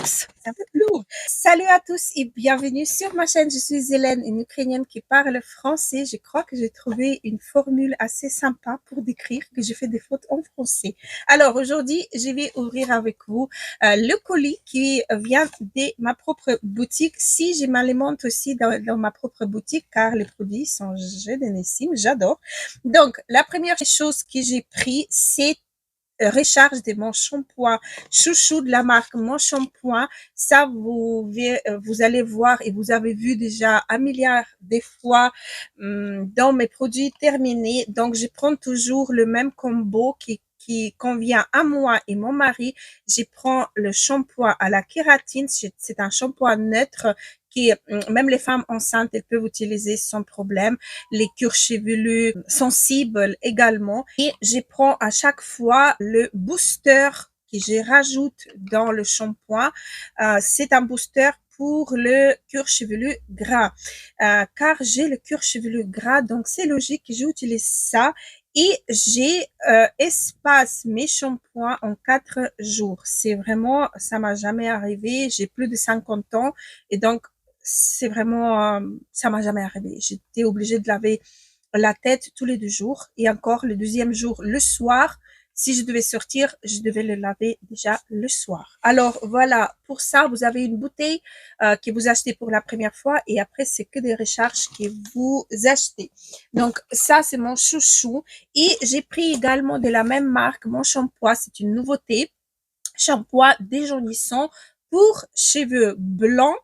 Oups, c'est un peu lourd. Salut à tous et bienvenue sur ma chaîne. Je suis Hélène, une Ukrainienne qui parle français. Je crois que j'ai trouvé une formule assez sympa pour décrire que je fais des fautes en français. Alors aujourd'hui, je vais ouvrir avec vous le colis qui vient de ma propre boutique. Si je m'alimente aussi dans ma propre boutique car les produits sont génialissimes, j'adore. Donc la première chose que j'ai pris, c'est recharge de mon shampoing chouchou de la marque Mon Shampoing. Ça, vous allez voir et vous avez vu déjà un milliard de fois dans mes produits terminés. Donc, je prends toujours le même combo qui convient à moi et mon mari. Je prends le shampoing à la kératine. C'est un shampoing neutre qui, même les femmes enceintes, elles peuvent utiliser sans problème. Les cuirs chevelus sensibles également. Et je prends à chaque fois le booster que je rajoute dans le shampoing. C'est un booster pour le cuir chevelu gras, car j'ai le cuir chevelu gras, donc c'est logique que j'utilise ça. Et j'ai espace mes shampoings en 4 jours. C'est vraiment, ça m'a jamais arrivé. J'ai plus de 50 ans et donc c'est vraiment, ça m'a jamais arrivé. J'étais obligée de laver la tête tous les 2 jours et encore le deuxième jour le soir. Si je devais sortir, je devais le laver déjà le soir. Alors voilà, pour ça, vous avez une bouteille que vous achetez pour la première fois et après, c'est que des recharges que vous achetez. Donc ça, c'est mon chouchou. Et j'ai pris également de la même marque mon shampoing. C'est une nouveauté. Shampoing déjaunissant pour cheveux blancs,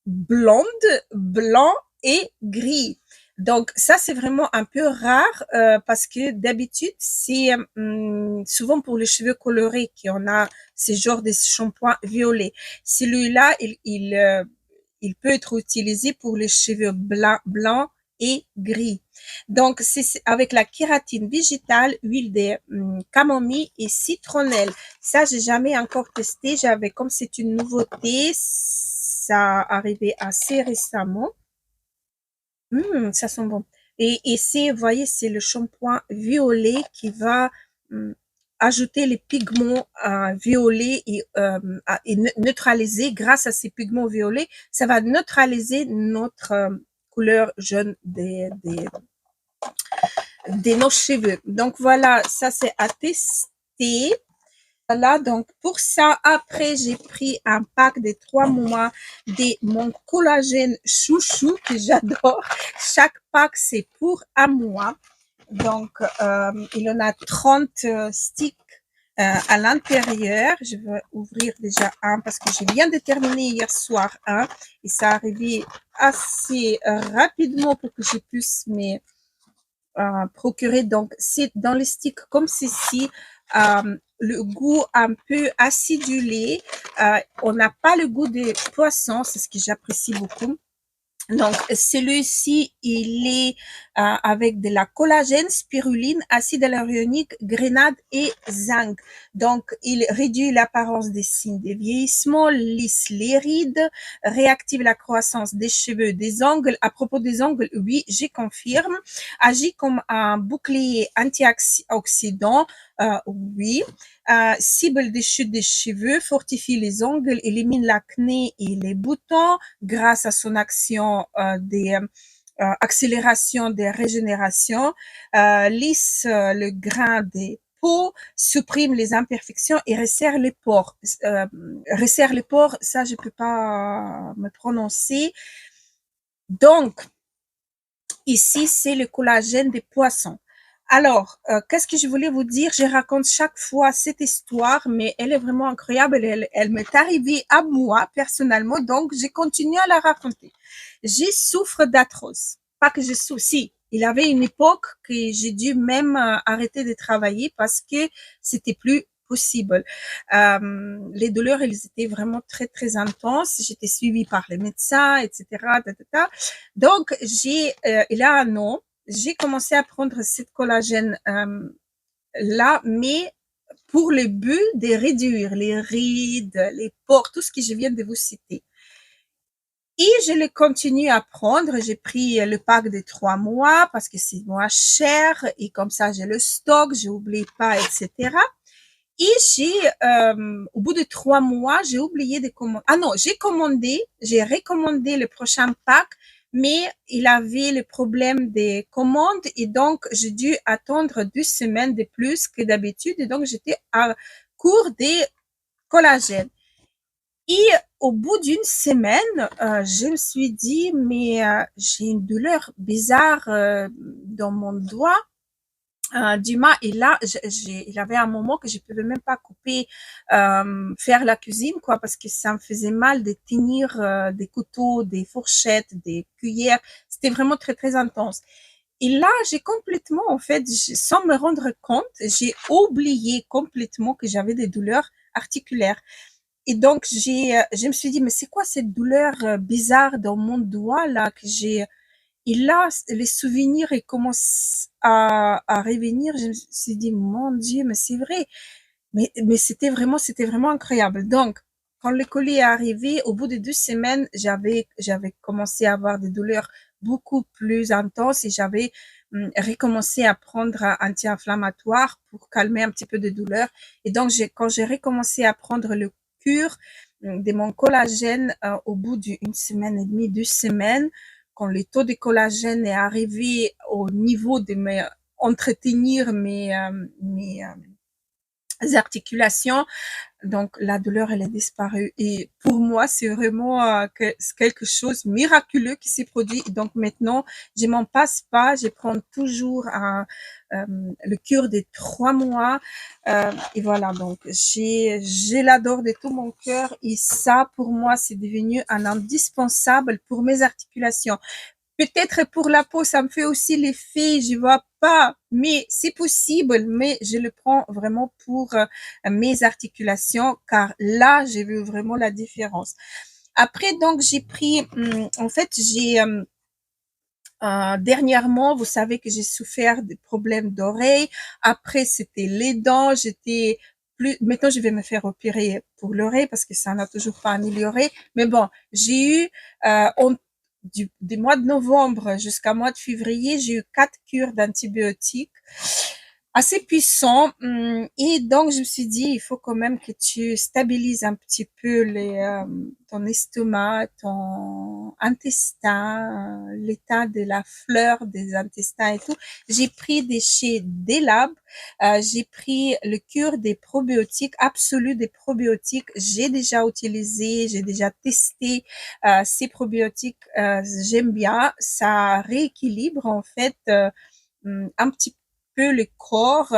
blonde, blanc et gris. Donc ça c'est vraiment un peu rare parce que d'habitude c'est souvent pour les cheveux colorés qu'on a ce genre de shampoing violet. Celui-là il peut être utilisé pour les cheveux blancs et gris. Donc c'est avec la kératine végétale, huile de camomille et citronnelle. Ça j'ai jamais encore testé. J'avais comme c'est une nouveauté. Ça arrivé assez récemment. Ça sent bon. Et c'est, vous voyez, c'est le shampoing violet qui va ajouter les pigments violets et neutraliser, grâce à ces pigments violets, ça va neutraliser notre couleur jaune de nos cheveux. Donc voilà, ça c'est à tester. Voilà, donc pour ça, après, j'ai pris un pack de 3 mois de mon collagène chouchou que j'adore. Chaque pack, c'est pour un mois. Donc, il en a 30 sticks à l'intérieur. Je vais ouvrir déjà un parce que je viens de terminer hier soir un et ça arrivait assez rapidement pour que je puisse me procurer. Donc, c'est dans les sticks comme ceci. Le goût un peu acidulé. On n'a pas le goût de poisson, c'est ce que j'apprécie beaucoup. Donc, celui-ci, il est avec de la collagène, spiruline, acide hyaluronique, grenade et zinc. Donc, il réduit l'apparence des signes de vieillissement, lisse les rides, réactive la croissance des cheveux, des ongles. À propos des ongles, oui, je confirme. Agit comme un bouclier antioxydant, oui. Cible des chutes des cheveux, fortifie les ongles, élimine l'acné et les boutons grâce à son action accélération des régénérations, lisse le grain des peaux, supprime les imperfections et resserre les pores. Resserre les pores, ça je peux pas me prononcer. Donc, ici, c'est le collagène des poissons. Alors, qu'est-ce que je voulais vous dire? Je raconte chaque fois cette histoire, mais elle est vraiment incroyable. Elle m'est arrivée à moi, personnellement, donc je continue à la raconter. Je souffre d'arthrose. Pas que je souffre, si. Il y avait une époque que j'ai dû même arrêter de travailler parce que c'était plus possible. Les douleurs, elles étaient vraiment très, très intenses. J'étais suivie par les médecins, etc. Donc, il y a un an, j'ai commencé à prendre cette collagène là, mais pour le but de réduire les rides, les pores, tout ce que je viens de vous citer. Et je le continue à prendre. J'ai pris le pack de 3 mois parce que c'est moins cher et comme ça j'ai le stock, je n'oublie pas, etc. Et au bout de 3 mois, j'ai oublié de commander. Ah non, j'ai recommandé le prochain pack, mais il avait le problème des commandes et donc j'ai dû attendre 2 semaines de plus que d'habitude et donc j'étais à court des collagènes. Et au bout d'une semaine, je me suis dit, mais j'ai une douleur bizarre dans mon doigt Dumas. Et là, il avait un moment que je pouvais même pas couper, faire la cuisine, quoi, parce que ça me faisait mal de tenir des couteaux, des fourchettes, des cuillères. C'était vraiment très, très intense. Et là, j'ai complètement, en fait, sans me rendre compte, j'ai oublié complètement que j'avais des douleurs articulaires. Et donc, je me suis dit, mais c'est quoi cette douleur bizarre dans mon doigt là que j'ai et là, les souvenirs ils commencent à revenir. Je me suis dit, mon Dieu, mais c'est vrai. Mais c'était vraiment incroyable. Donc, quand le colis est arrivé, au bout de 2 semaines, j'avais commencé à avoir des douleurs beaucoup plus intenses et j'avais recommencé à prendre un anti-inflammatoire pour calmer un petit peu de douleur. Et donc, quand j'ai recommencé à prendre le cure de mon collagène au bout d'une semaine et demie, 2 semaines, quand le taux de collagène est arrivé au niveau de entretenir mes articulations, donc la douleur elle est disparue et pour moi c'est vraiment quelque chose de miraculeux qui s'est produit. Donc maintenant je m'en passe pas, je prends toujours le cure des 3 mois et voilà. Donc je l'adore de tout mon cœur et ça pour moi c'est devenu un indispensable pour mes articulations. Peut-être pour la peau, ça me fait aussi l'effet, je vois pas, mais c'est possible, mais je le prends vraiment pour mes articulations, car là, j'ai vu vraiment la différence. Après, donc, j'ai pris, en fait, dernièrement, vous savez que j'ai souffert des problèmes d'oreille. Après, c'était les dents. Maintenant, je vais me faire opérer pour l'oreille parce que ça n'a toujours pas amélioré. Mais bon, j'ai eu, du mois de novembre jusqu'à mois de février, j'ai eu 4 cures d'antibiotiques assez puissant. Et donc, je me suis dit, il faut quand même que tu stabilises un petit peu ton estomac, ton intestin, l'état de la fleur des intestins et tout. J'ai pris chez Delab, j'ai pris le cure des probiotiques, absolu des probiotiques. J'ai déjà utilisé, j'ai déjà testé ces probiotiques. J'aime bien, ça rééquilibre en fait un petit peu le corps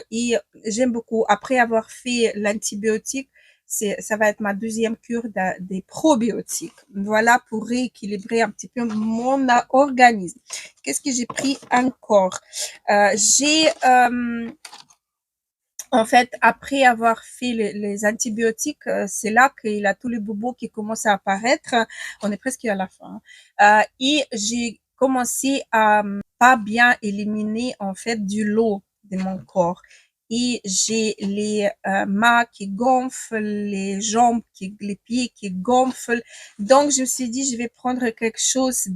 et j'aime beaucoup. Après avoir fait l'antibiotique, ça va être ma deuxième cure des probiotiques. Voilà pour rééquilibrer un petit peu mon organisme. Qu'est-ce que j'ai pris encore? J'ai en fait, après avoir fait les antibiotiques, c'est là qu'il a tous les bobos qui commencent à apparaître. On est presque à la fin. Et j'ai commencé à pas bien éliminer en fait du lot de mon corps. Et j'ai les mains qui gonflent, les jambes, les pieds qui gonflent. Donc, je me suis dit, je vais prendre quelque chose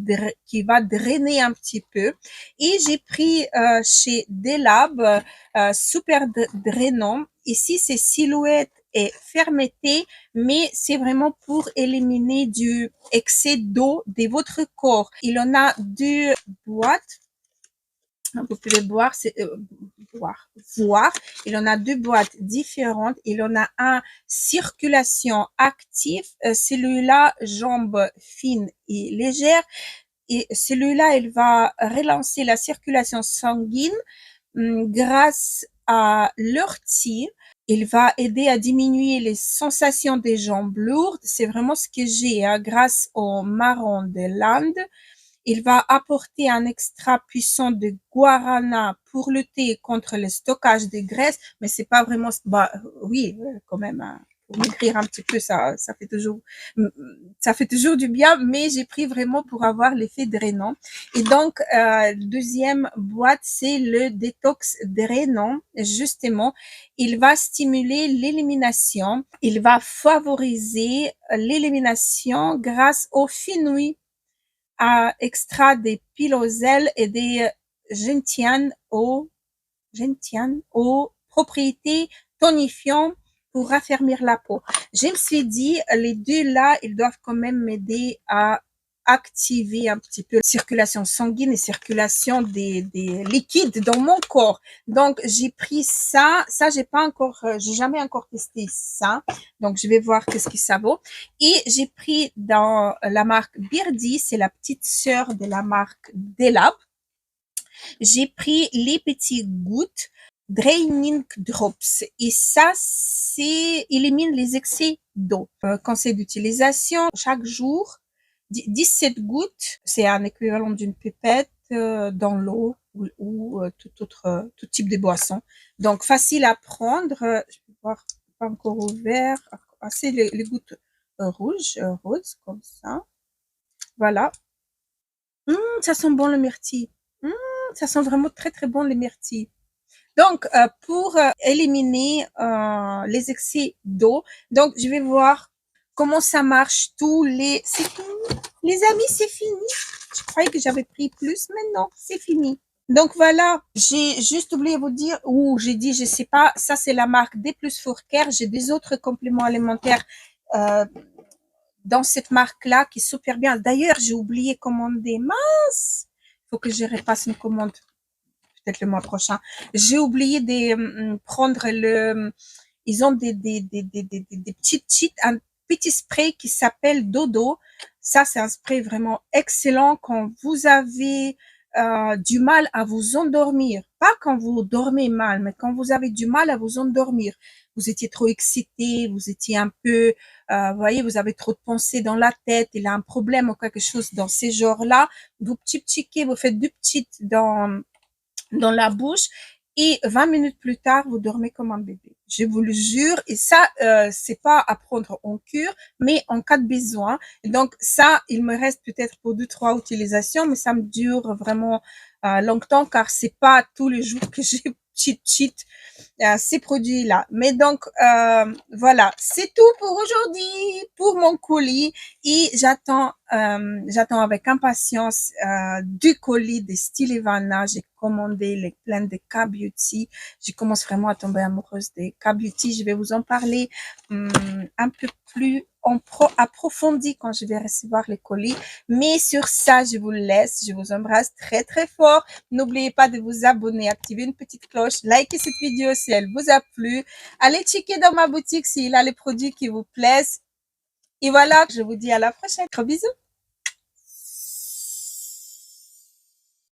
qui va drainer un petit peu. Et j'ai pris chez Delab super drainant. Ici, c'est silhouette et fermeté, mais c'est vraiment pour éliminer du excès d'eau de votre corps. Il en a 2 boîtes. Vous pouvez voir. Il en a 2 boîtes différentes. Il en a un circulation active. Celui-là, jambes fines et légères. Et celui-là, il va relancer la circulation sanguine grâce à l'ortie. Il va aider à diminuer les sensations des jambes lourdes. C'est vraiment ce que j'ai grâce au marron de l'Inde. Il va apporter un extra puissant de guarana pour lutter contre le stockage de graisse, mais c'est pas vraiment, oui, quand même, pour maigrir un petit peu, ça fait toujours du bien, mais j'ai pris vraiment pour avoir l'effet drainant. Et donc, deuxième boîte, c'est le détox drainant. Justement, il va stimuler l'élimination. Il va favoriser l'élimination grâce au fenouil à extrait des piloselles et des gentianes aux propriétés tonifiant pour raffermir la peau. Je me suis dit, les deux là, ils doivent quand même m'aider à activer un petit peu la circulation sanguine et circulation des liquides dans mon corps. Donc, j'ai pris ça. Ça, j'ai jamais encore testé ça. Donc, je vais voir qu'est-ce que ça vaut. Et j'ai pris dans la marque Beardy, c'est la petite sœur de la marque Delab. J'ai pris les petits gouttes Draining Drops et ça, c'est élimine les excès d'eau. Conseil d'utilisation, chaque jour, 17 gouttes, c'est un équivalent d'une pipette dans l'eau ou tout type de boisson. Donc, facile à prendre. Je vais voir, pas encore ouvert. Ah, c'est les gouttes rouges, roses, comme ça. Voilà. Ça sent bon le myrtille. Ça sent vraiment très très bon les myrtilles. Donc, pour éliminer les excès d'eau, donc je vais voir comment ça marche. C'est fini, les amis, c'est fini. Je croyais que j'avais pris plus, mais non, c'est fini. Donc voilà, j'ai juste oublié de vous dire, ou j'ai dit, je sais pas, ça c'est la marque D+ Fourcare. J'ai des autres compléments alimentaires dans cette marque-là qui est super bien. D'ailleurs, j'ai oublié de commander. Mince, faut que je repasse une commande peut-être le mois prochain. J'ai oublié de prendre ils ont des petites cheats, un petit spray qui s'appelle Dodo. Ça, c'est un spray vraiment excellent quand vous avez du mal à vous endormir. Pas quand vous dormez mal, mais quand vous avez du mal à vous endormir. Vous étiez trop excité, vous étiez un peu, vous voyez, vous avez trop de pensées dans la tête, il a un problème ou quelque chose dans ces genres-là. Vous petit vous faites du petit dans la bouche et 20 minutes plus tard, vous dormez comme un bébé. Je vous le jure. Et ça, c'est pas à prendre en cure, mais en cas de besoin. Et donc ça, il me reste peut-être pour 2-3 utilisations, mais ça me dure vraiment longtemps car c'est pas tous les jours que j'ai cheat ces produits-là. Mais donc voilà, c'est tout pour aujourd'hui, pour mon colis et j'attends avec impatience du colis de Style Ivana. J'ai commandé les plein de K-Beauty. Je commence vraiment à tomber amoureuse des K-Beauty. Je vais vous en parler un peu plus approfondi quand je vais recevoir les colis. Mais sur ça, je vous laisse. Je vous embrasse très très fort. N'oubliez pas de vous abonner, activer une petite cloche, likez cette vidéo si elle vous a plu. Allez checker dans ma boutique s'il a les produits qui vous plaisent. Et voilà, je vous dis à la prochaine. Gros bisous.